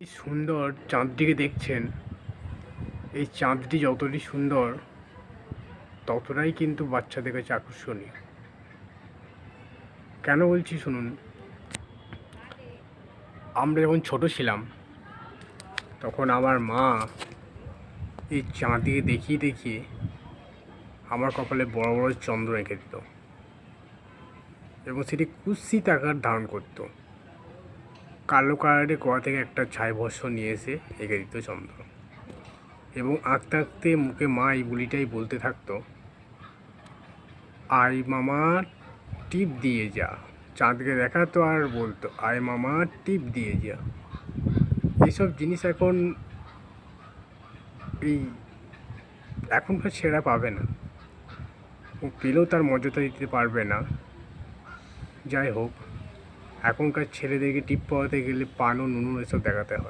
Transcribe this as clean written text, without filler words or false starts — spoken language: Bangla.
এই সুন্দর চাঁদটিকে দেখছেন, এই চাঁদটি যতটি সুন্দর ততটাই কিন্তু বাচ্চাদের কাছে আকর্ষণীয়। কেন বলছি শুনুন। আমরা যখন ছোট ছিলাম তখন আমার মা এই চাঁদকে দেখিয়ে দেখিয়ে আমার কপালে বড় বড় চন্দ্র এঁকে দিত এবং সেটি কুৎসিত আকার ধারণ করত। কালো কালারের কোয়া থেকে একটা ছাই ভস্ম নিয়ে এসে এঁকে দিত চন্দ্র, এবং আঁকতে আঁকতে মুখে মা এই বুলিটাই বলতে থাকতো, আই মামা টিপ দিয়ে যা। চাঁদকে দেখাতো আর বলতো, আয় মামা টিপ দিয়ে যা। এইসব জিনিস এখনকার ছেলেরা পাবে না, ও পেলেও তার মর্যাদা দিতে পারবে না। যাই হোক, এখনকার ছেলেদেরকে টিপ পাওয়াতে গেলে পান ও নুন এসব দেখাতে হয়।